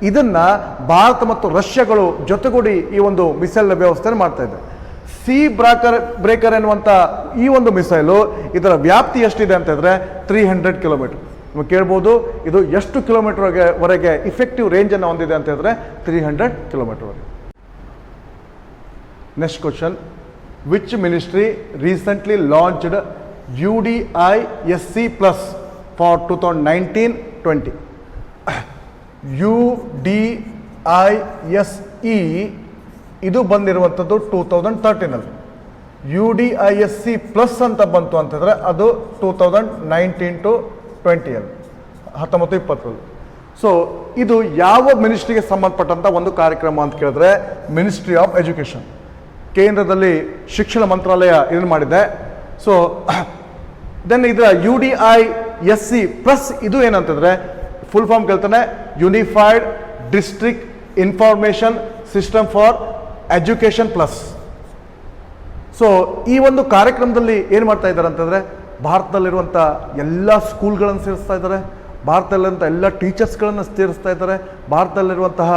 ಇದನ್ನು ಭಾರತ ಮತ್ತು ರಷ್ಯಾಗಳು ಜೊತೆಗೂಡಿ ಈ ಒಂದು ಮಿಸೈಲ್ ವ್ಯವಸ್ಥೆಯನ್ನು ಮಾಡ್ತಾ ಇದೆ. ಸಿ ಬ್ರೇಕರ್ ಎನ್ನುವಂಥ ಈ ಒಂದು ಮಿಸೈಲು ಇದರ ವ್ಯಾಪ್ತಿ ಎಷ್ಟಿದೆ ಅಂತಂದರೆ 300 ಕಿಲೋಮೀಟರ್. ನೀವು ಕೇಳ್ಬೋದು ಇದು ಎಷ್ಟು ಕಿಲೋಮೀಟರ್ವರೆಗೆ ಇಫೆಕ್ಟಿವ್ ರೇಂಜನ್ನು ಹೊಂದಿದೆ ಅಂತ ಹೇಳಿದ್ರೆ 300 ಕಿಲೋಮೀಟರ್ವರೆಗೆ. Next question, which ministry recently launched UDISC+ for 2019-20? UDISE ಇದು ಬಂದಿರುವಂಥದ್ದು 2013 UDISC+ ಅಂತ ಬಂತು ಅಂತಂದರೆ ಅದು 2019-20 19-20. ಸೊ ಇದು ಯಾವ ಮಿನಿಸ್ಟ್ರಿಗೆ ಸಂಬಂಧಪಟ್ಟಂಥ ಒಂದು ಕಾರ್ಯಕ್ರಮ ಅಂತ ಕೇಳಿದ್ರೆ ಮಿನಿಸ್ಟ್ರಿ ಆಫ್ ಎಜುಕೇಷನ್, ಕೇಂದ್ರದಲ್ಲಿ ಶಿಕ್ಷಣ ಮಂತ್ರಾಲಯ ಇದನ್ನು ಮಾಡಿದೆ. ಸೊ ದೆನ್ ಇದರ UDISC+ ಇದು ಏನಂತಂದರೆ ಫುಲ್ ಫಾರ್ಮ್ ಕೇಳ್ತಾನೆ, unified district information system for education plus. So ಈ ಒಂದು ಕಾರ್ಯಕ್ರಮದಲ್ಲಿ ಏನು ಮಾಡ್ತಾ ಇದ್ದಾರೆ ಅಂತಂದರೆ ಭಾರತದಲ್ಲಿರುವಂಥ ಎಲ್ಲ ಸ್ಕೂಲ್ಗಳನ್ನು ಸೇರಿಸ್ತಾ ಇದ್ದಾರೆ, ಭಾರತದಲ್ಲಿರುವಂಥ ಎಲ್ಲ ಟೀಚರ್ಸ್ಗಳನ್ನು ಸೇರಿಸ್ತಾ ಇದ್ದಾರೆ, ಭಾರತದಲ್ಲಿರುವಂತಹ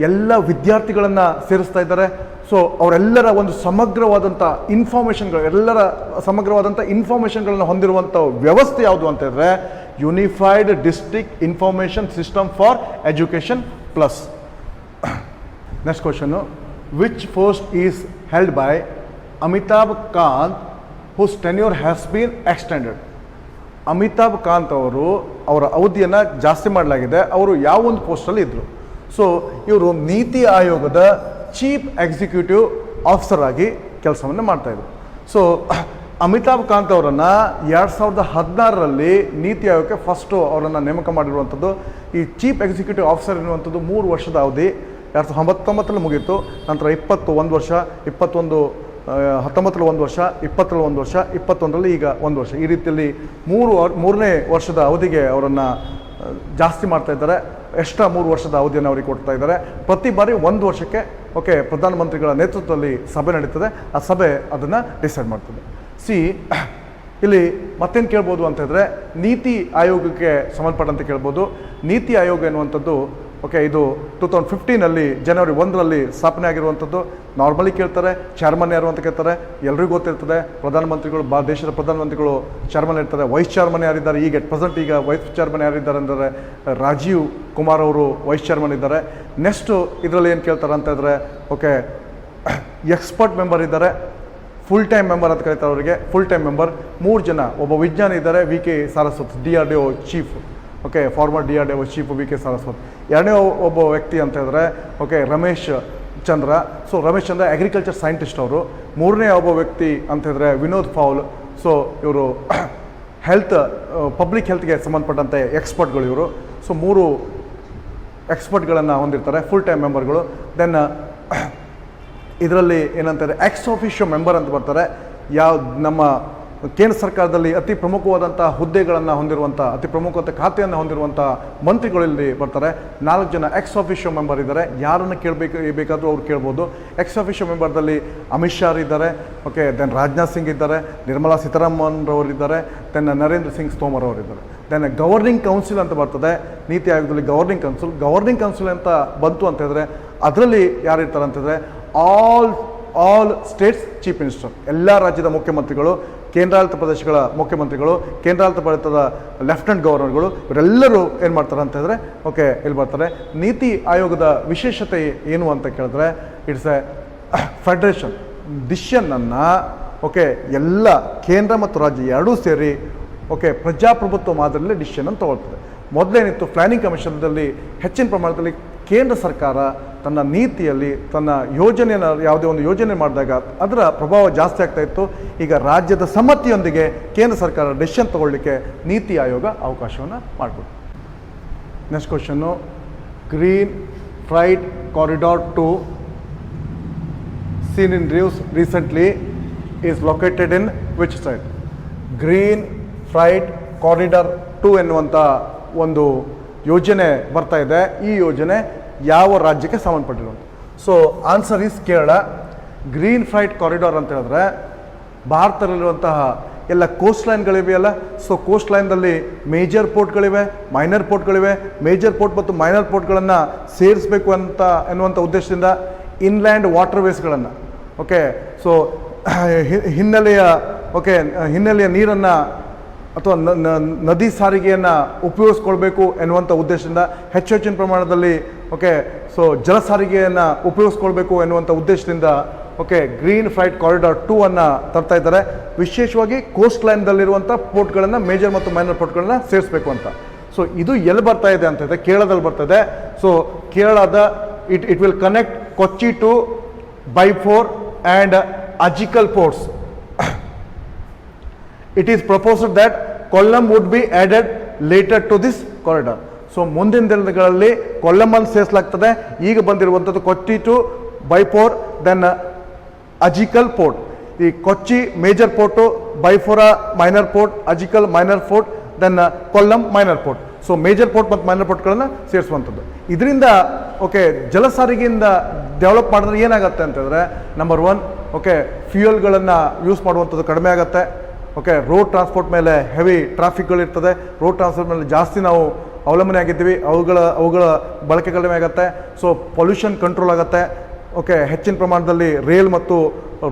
ಎಲ್ಲ ವಿದ್ಯಾರ್ಥಿಗಳನ್ನು ಸೇರಿಸ್ತಾ ಇದ್ದಾರೆ. ಸೊ ಅವರೆಲ್ಲರ ಒಂದು ಸಮಗ್ರವಾದಂಥ ಇನ್ಫಾರ್ಮೇಷನ್ಗಳನ್ನು ಹೊಂದಿರುವಂಥ ವ್ಯವಸ್ಥೆ ಯಾವುದು ಅಂತ ಹೇಳಿದ್ರೆ unified district information system for education plus. Next question, which post is held by Amitabh Kant whose tenure has been extended? Amitabh Kant ಅವರ ಅವಧಿಯನ್ನು ಜಾಸ್ತಿ ಮಾಡಲಾಗಿದೆ. ಅವರು ಯಾವ ಒಂದು ಪೋಸ್ಟಲ್ಲಿ ಇದ್ದರು? ಸೊ ಇವರು ನೀತಿ ಆಯೋಗದ ಚೀಫ್ ಎಕ್ಸಿಕ್ಯೂಟಿವ್ ಆಫೀಸರ್ ಆಗಿ ಕೆಲಸವನ್ನು ಮಾಡ್ತಾಯಿದ್ರು. ಸೊ ಅಮಿತಾಬ್ ಕಾಂತ್ ಅವರನ್ನು 2016ರಲ್ಲಿ ನೀತಿ ಆಯೋಗಕ್ಕೆ ಫಸ್ಟು ಅವರನ್ನು ನೇಮಕ ಮಾಡಿರುವಂಥದ್ದು. ಈ ಚೀಫ್ ಎಕ್ಸಿಕ್ಯೂಟಿವ್ ಆಫೀಸರ್ ಎನ್ನುವಂಥದ್ದು 3 ವರ್ಷದ ಅವಧಿ 2019ರಲ್ಲಿ ಮುಗೀತು. ನಂತರ 1 ವರ್ಷ, 19ರಲ್ಲಿ 1 ವರ್ಷ, 20ರಲ್ಲಿ 1 ವರ್ಷ, 21ರಲ್ಲಿ ಈಗ 1 ವರ್ಷ. ಈ ರೀತಿಯಲ್ಲಿ ಮೂರನೇ ವರ್ಷದ ಅವಧಿಗೆ ಅವರನ್ನು ಜಾಸ್ತಿ ಮಾಡ್ತಾ ಇದ್ದಾರೆ. ಎಕ್ಸ್ಟ್ರಾ 3 ವರ್ಷದ ಅವಧಿಯನ್ನು ಅವರಿಗೆ ಕೊಡ್ತಾ ಇದ್ದಾರೆ. ಪ್ರತಿ ಬಾರಿ 1 ವರ್ಷಕ್ಕೆ ಪ್ರಧಾನಮಂತ್ರಿಗಳ ನೇತೃತ್ವದಲ್ಲಿ ಸಭೆ ನಡೀತದೆ. ಆ ಸಭೆ ಅದನ್ನು ಡಿಸೈಡ್ ಮಾಡ್ತದೆ. ಇಲ್ಲಿ ಮತ್ತೇನು ಕೇಳ್ಬೋದು ಅಂತ ಹೇಳಿದ್ರೆ ನೀತಿ ಆಯೋಗಕ್ಕೆ ಸಂಬಂಧಪಟ್ಟಂತೆ ಕೇಳ್ಬೋದು. ನೀತಿ ಆಯೋಗ ಎನ್ನುವಂಥದ್ದು ಇದು 2015ನಲ್ಲಿ ಜನವರಿ 1ರಲ್ಲಿ ಸ್ಥಾಪನೆ ಆಗಿರುವಂಥದ್ದು. ನಾರ್ಮಲಿ ಕೇಳ್ತಾರೆ ಚೇರ್ಮನ್ ಯಾರು ಅಂತ ಕೇಳ್ತಾರೆ, ಎಲ್ರಿಗೂ ಗೊತ್ತಿರ್ತದೆ. ಪ್ರಧಾನಮಂತ್ರಿಗಳು ದೇಶದ ಪ್ರಧಾನಮಂತ್ರಿಗಳು ಚೇರ್ಮನ್ ಇರ್ತಾರೆ. ವೈಸ್ ಚೇರ್ಮನ್ ಯಾರಿದ್ದಾರೆ ಈಗ ವೈಸ್ ಚೇರ್ಮನ್ ಯಾರಿದ್ದಾರೆ ಅಂದರೆ ರಾಜೀವ್ ಕುಮಾರ್ ಅವರು ವೈಸ್ ಚೇರ್ಮನ್ ಇದ್ದಾರೆ. ನೆಕ್ಸ್ಟು ಇದರಲ್ಲಿ ಏನು ಕೇಳ್ತಾರೆ ಅಂತ ಹೇಳಿದ್ರೆ ಎಕ್ಸ್ಪರ್ಟ್ ಮೆಂಬರ್ ಇದ್ದಾರೆ, ಫುಲ್ ಟೈಮ್ ಮೆಂಬರ್ ಅಂತ ಕರೀತಾರೆ ಅವರಿಗೆ. ಫುಲ್ ಟೈಮ್ ಮೆಂಬರ್ 3 ಜನ. ಒಬ್ಬ ವಿಜ್ಞಾನಿ ಇದ್ದಾರೆ, VK Saraswat, DRDO chief, former DRDO chief VK Saraswat. ಎರಡನೇ ಒಬ್ಬ ವ್ಯಕ್ತಿ ಅಂತ ಹೇಳಿದ್ರೆ Ramesh Chandra. So Ramesh Chandra agriculture scientist ಅವರು. ಮೂರನೇ ಒಬ್ಬ ವ್ಯಕ್ತಿ ಅಂತ ಹೇಳಿದ್ರೆ ವಿನೋದ್ ಫೌಲ್. ಸೊ ಇವರು ಪಬ್ಲಿಕ್ ಹೆಲ್ತ್ಗೆ ಸಂಬಂಧಪಟ್ಟಂತೆ ಎಕ್ಸ್ಪರ್ಟ್ಗಳು ಇವರು. ಸೊ 3 ಎಕ್ಸ್ಪರ್ಟ್ಗಳನ್ನು ಹೊಂದಿರ್ತಾರೆ, ಫುಲ್ ಟೈಮ್ ಮೆಂಬರ್ಗಳು. ದೆನ್ ಇದರಲ್ಲಿ ಏನಂತಾರೆ ಎಕ್ಸ್ ಆಫಿಷಿಯೋ ಮೆಂಬರ್ ಅಂತ ಬರ್ತಾರೆ. ನಮ್ಮ ಕೇಂದ್ರ ಸರ್ಕಾರದಲ್ಲಿ ಅತಿ ಪ್ರಮುಖವಾದಂಥ ಹುದ್ದೆಗಳನ್ನು ಹೊಂದಿರುವಂಥ, ಅತಿ ಪ್ರಮುಖವಾದ ಖಾತೆಯನ್ನು ಹೊಂದಿರುವಂಥ ಮಂತ್ರಿಗಳು ಇಲ್ಲಿ ಬರ್ತಾರೆ. 4 ಜನ ಎಕ್ಸ್ ಆಫಿಷಿಯೋ ಮೆಂಬರ್ ಇದ್ದಾರೆ. ಯಾರನ್ನು ಬೇಕಾದರೂ ಅವ್ರು ಕೇಳ್ಬೋದು. ಎಕ್ಸ್ ಆಫಿಷಿಯೋ ಮೆಂಬರ್ದಲ್ಲಿ ಅಮಿತ್ ಶಾ ಇದ್ದಾರೆ, ದೆನ್ ರಾಜನಾಥ್ ಸಿಂಗ್ ಇದ್ದಾರೆ, ನಿರ್ಮಲಾ ಸೀತಾರಾಮನ್ ಅವರಿದ್ದಾರೆ, ದೆನ್ ನರೇಂದ್ರ ಸಿಂಗ್ ತೋಮರ್ ಅವರಿದ್ದಾರೆ. ದೆನ್ ಗವರ್ನಿಂಗ್ ಕೌನ್ಸಿಲ್ ಅಂತ ಬರ್ತದೆ ನೀತಿ ಆಯೋಗದಲ್ಲಿ. ಗವರ್ನಿಂಗ್ ಕೌನ್ಸಿಲ್ ಅಂತ ಬಂತು ಅಂತ ಹೇಳಿದ್ರೆ ಅದರಲ್ಲಿ ಯಾರಿರ್ತಾರೆ ಅಂತಂದರೆ ಆಲ್ ಸ್ಟೇಟ್ಸ್ ಚೀಫ್ ಮಿನಿಸ್ಟರ್, ಎಲ್ಲ ರಾಜ್ಯದ ಮುಖ್ಯಮಂತ್ರಿಗಳು, ಕೇಂದ್ರಾಡಳಿತ ಪ್ರದೇಶಗಳ ಮುಖ್ಯಮಂತ್ರಿಗಳು, ಕೇಂದ್ರಾಡಳಿತ ಪ್ರದೇಶದ ಲೆಫ್ಟಿನೆಂಟ್ ಗವರ್ನರ್ಗಳು, ಇವರೆಲ್ಲರೂ ಏನು ಮಾಡ್ತಾರೆ ಅಂತ ಹೇಳಿದ್ರೆ ಇಲ್ಲಿ ಬರ್ತಾರೆ. ನೀತಿ ಆಯೋಗದ ವಿಶೇಷತೆ ಏನು ಅಂತ ಕೇಳಿದ್ರೆ ಇಟ್ಸ್ ಎ ಫೆಡರೇಷನ್. ಡಿಸಿಷನನ್ನು ಎಲ್ಲ ಕೇಂದ್ರ ಮತ್ತು ರಾಜ್ಯ ಎರಡೂ ಸೇರಿ ಪ್ರಜಾಪ್ರಭುತ್ವ ಮಾದರಿಯಲ್ಲಿ ಡಿಸಿಷನನ್ನು ತಗೊಳ್ತದೆ. ಮೊದಲೇನಿತ್ತು ಪ್ಲಾನಿಂಗ್ ಕಮಿಷನ್ದಲ್ಲಿ ಹೆಚ್ಚಿನ ಪ್ರಮಾಣದಲ್ಲಿ ಕೇಂದ್ರ ಸರ್ಕಾರ ತನ್ನ ನೀತಿಯಲ್ಲಿ ತನ್ನ ಯೋಜನೆಯನ್ನು ಯಾವುದೇ ಒಂದು ಯೋಜನೆ ಮಾಡಿದಾಗ ಅದರ ಪ್ರಭಾವ ಜಾಸ್ತಿ ಆಗ್ತಾ ಇತ್ತು. ಈಗ ರಾಜ್ಯದ ಸಮ್ಮತಿಯೊಂದಿಗೆ ಕೇಂದ್ರ ಸರ್ಕಾರ ಡಿಸಿಷನ್ ತಗೊಳ್ಳಿಕ್ಕೆ ನೀತಿ ಆಯೋಗ ಅವಕಾಶವನ್ನು ಮಾಡಿಕೊಡ್ತು. Next question, green freight corridor 2 seen in news recently is located in which site? Green freight corridor 2 ಎನ್ನುವಂಥ ಒಂದು ಯೋಜನೆ ಬರ್ತಾ ಇದೆ. ಈ ಯೋಜನೆ ಯಾವ ರಾಜ್ಯಕ್ಕೆ ಸಂಬಂಧಪಟ್ಟಿರುವಂಥ? So answer is Kerala. Green freight corridor ಅಂತ ಹೇಳಿದ್ರೆ ಭಾರತದಲ್ಲಿರುವಂತಹ ಎಲ್ಲ ಕೋಸ್ಟ್ ಲೈನ್ಗಳಿವೆಯಲ್ಲ, ಸೊ ಕೋಸ್ಟ್ ಲೈನ್ದಲ್ಲಿ ಮೇಜರ್ ಪೋರ್ಟ್ಗಳಿವೆ, ಮೈನರ್ ಪೋರ್ಟ್ಗಳಿವೆ. ಮೇಜರ್ ಪೋರ್ಟ್ ಮತ್ತು ಮೈನರ್ ಪೋರ್ಟ್ಗಳನ್ನು ಸೇರಿಸಬೇಕು ಅಂತ ಎನ್ನುವಂಥ ಉದ್ದೇಶದಿಂದ ಇನ್ಲ್ಯಾಂಡ್ ವಾಟರ್ ವೇಸ್ಗಳನ್ನು ಓಕೆ ಸೊ ಹಿನ್ನೆಲೆಯ ನೀರನ್ನು ಅಥವಾ ನದಿ ಸಾರಿಗೆಯನ್ನು ಉಪಯೋಗಿಸ್ಕೊಳ್ಬೇಕು ಎನ್ನುವಂಥ ಉದ್ದೇಶದಿಂದ ಹೆಚ್ಚಿನ ಪ್ರಮಾಣದಲ್ಲಿ ಓಕೆ ಸೊ ಜಲ ಸಾರಿಗೆಯನ್ನು ಉಪಯೋಗಿಸ್ಕೊಳ್ಬೇಕು ಎನ್ನುವಂಥ ಉದ್ದೇಶದಿಂದ ಓಕೆ ಗ್ರೀನ್ ಫ್ಲೈಟ್ ಕಾರಿಡಾರ್ 2 ಅನ್ನು ತರ್ತಾ ಇದ್ದಾರೆ. ವಿಶೇಷವಾಗಿ ಕೋಸ್ಟ್ ಲೈನ್ದಲ್ಲಿರುವಂಥ ಪೋರ್ಟ್ಗಳನ್ನು ಮೇಜರ್ ಮತ್ತು ಮೈನರ್ ಪೋರ್ಟ್ಗಳನ್ನ ಸೇರಿಸಬೇಕು ಅಂತ. ಸೊ ಇದು ಎಲ್ಲಿ ಬರ್ತಾ ಇದೆ ಅಂತ ಇದೆ, ಕೇರಳದಲ್ಲಿ ಬರ್ತದೆ. ಸೊ ಕೇರಳದ it will connect Kochi to Beypore and Azhikkal ports. It is proposed that Kollam would be added later to this corridor. So ಮುಂದಿನ ದಿನಗಳಲ್ಲಿ ಕೊಲ್ಲಮ್ಮನ್ನು ಸೇರಿಸಲಾಗ್ತದೆ. ಈಗ ಬಂದಿರುವಂಥದ್ದು Kochi to Beypore, then Azhikkal port. ಈ Kochi major port, Beypore minor port, Azhikkal minor port, then Kollam minor port. So major port ಮತ್ತು minor ಪೋರ್ಟ್ಗಳನ್ನು ಸೇರಿಸುವಂಥದ್ದು. ಇದರಿಂದ ಓಕೆ ಜಲ ಸಾರಿಗೆಯಿಂದ ಡೆವಲಪ್ ಮಾಡಿದ್ರೆ ಏನಾಗುತ್ತೆ ಅಂತಂದರೆ, ನಂಬರ್ 1 ಓಕೆ ಫ್ಯೂಯಲ್ಗಳನ್ನು ಯೂಸ್ ಮಾಡುವಂಥದ್ದು ಕಡಿಮೆ ಆಗುತ್ತೆ. ಓಕೆ ರೋಡ್ ಟ್ರಾನ್ಸ್ಪೋರ್ಟ್ ಮೇಲೆ ಹೆವಿ ಟ್ರಾಫಿಕ್ಗಳಿರ್ತದೆ, ರೋಡ್ ಟ್ರಾನ್ಸ್ಪೋರ್ಟ್ ಮೇಲೆ ಜಾಸ್ತಿ ನಾವು ಅವಲಂಬನೆ ಆಗಿದ್ದೀವಿ, ಅವುಗಳ ಬಳಕೆ ಕಡಿಮೆ ಆಗುತ್ತೆ. ಸೊ ಪೊಲ್ಯೂಷನ್ ಕಂಟ್ರೋಲ್ ಆಗುತ್ತೆ. ಓಕೆ ಹೆಚ್ಚಿನ ಪ್ರಮಾಣದಲ್ಲಿ ರೇಲ್ ಮತ್ತು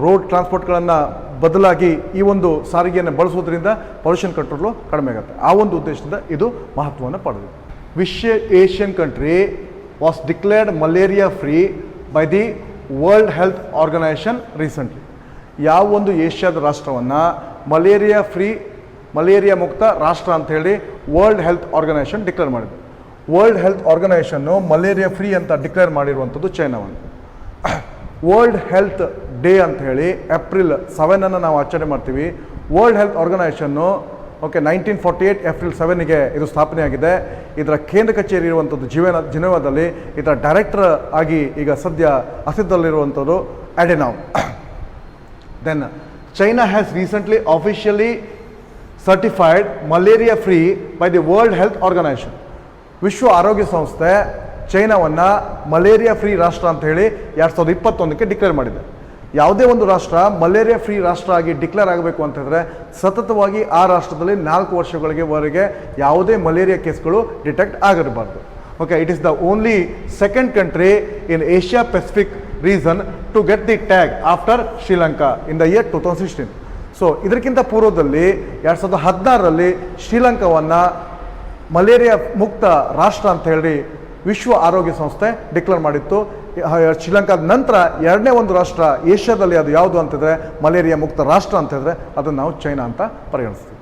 ರೋಡ್ ಟ್ರಾನ್ಸ್ಪೋರ್ಟ್ಗಳನ್ನು ಬದಲಾಗಿ ಈ ಒಂದು ಸಾರಿಗೆಯನ್ನು ಬಳಸೋದ್ರಿಂದ ಪೊಲ್ಯೂಷನ್ ಕಂಟ್ರೋಲು ಕಡಿಮೆ ಆಗುತ್ತೆ. ಆ ಒಂದು ಉದ್ದೇಶದಿಂದ ಇದು ಮಹತ್ವವನ್ನು ಪಡೆದಿದೆ. Asian country was declared malaria free by the world health organisation recently. ಯಾವ ಒಂದು ಏಷ್ಯಾದ ರಾಷ್ಟ್ರವನ್ನು ಮಲೇರಿಯಾ ಮುಕ್ತ ರಾಷ್ಟ್ರ ಅಂತ ಹೇಳಿ ವರ್ಲ್ಡ್ ಹೆಲ್ತ್ ಆರ್ಗನೈಸೇಷನ್ ಡಿಕ್ಲೇರ್ ಮಾಡಿದೆ. World health organisation malaria free ಅಂತ ಡಿಕ್ಲೇರ್ ಮಾಡಿರುವಂಥದ್ದು ಚೈನಾವನ್ನು. ವರ್ಲ್ಡ್ ಹೆಲ್ತ್ ಡೇ ಅಂತ ಹೇಳಿ April 7 ನಾವು ಆಚರಣೆ ಮಾಡ್ತೀವಿ. World health organisation okay 1948 April 7 ಇದು ಸ್ಥಾಪನೆಯಾಗಿದೆ. ಇದರ ಕೇಂದ್ರ ಕಚೇರಿ ಇರುವಂಥದ್ದು ಜಿನೆವಾದಲ್ಲಿ. ಇದರ ಡೈರೆಕ್ಟರ್ ಆಗಿ ಈಗ ಸದ್ಯ ಅಸ್ತಿತ್ವದಲ್ಲಿರುವಂಥದ್ದು ಅಡೆನಾಮ್. Then China has recently officially certified malaria free by the World Health Organization. ವಿಶ್ವ ಆರೋಗ್ಯ ಸಂಸ್ಥೆ ಚೈನಾವನ್ನು ಮಲೇರಿಯಾ ಫ್ರೀ ರಾಷ್ಟ್ರ ಅಂತ ಹೇಳಿ 2021 ಡಿಕ್ಲೇರ್ ಮಾಡಿದೆ. ಯಾವುದೇ ಒಂದು ರಾಷ್ಟ್ರ ಮಲೇರಿಯಾ ಫ್ರೀ ರಾಷ್ಟ್ರ ಆಗಿ ಡಿಕ್ಲೇರ್ ಆಗಬೇಕು ಅಂತಂದರೆ ಸತತವಾಗಿ ಆ ರಾಷ್ಟ್ರದಲ್ಲಿ 4 ವರ್ಷಗಳವರೆಗೆ ಯಾವುದೇ ಮಲೇರಿಯಾ ಕೇಸ್ಗಳು ಡಿಟೆಕ್ಟ್ ಆಗಿರಬಾರ್ದು. Okay it is the only second country in Asia Pacific region to get the tag after Sri Lanka in the year 2016. So ಇದಕ್ಕಿಂತ ಪೂರ್ವದಲ್ಲಿ 2016ರಲ್ಲಿ ಶ್ರೀಲಂಕಾವನ್ನು ಮಲೇರಿಯಾ ಮುಕ್ತ ರಾಷ್ಟ್ರ ಅಂತ ಹೇಳಿ ವಿಶ್ವ ಆರೋಗ್ಯ ಸಂಸ್ಥೆ ಡಿಕ್ಲೇರ್ ಮಾಡಿತ್ತು. ಶ್ರೀಲಂಕಾದ ನಂತರ ಎರಡನೇ ಒಂದು ರಾಷ್ಟ್ರ ಏಷ್ಯಾದಲ್ಲಿ ಅದು ಯಾವುದು ಅಂತಂದರೆ ಮಲೇರಿಯಾ ಮುಕ್ತ ರಾಷ್ಟ್ರ ಅಂತಂದರೆ ಅದನ್ನು ನಾವು ಚೈನಾ ಅಂತ ಪರಿಗಣಿಸ್ತೀವಿ.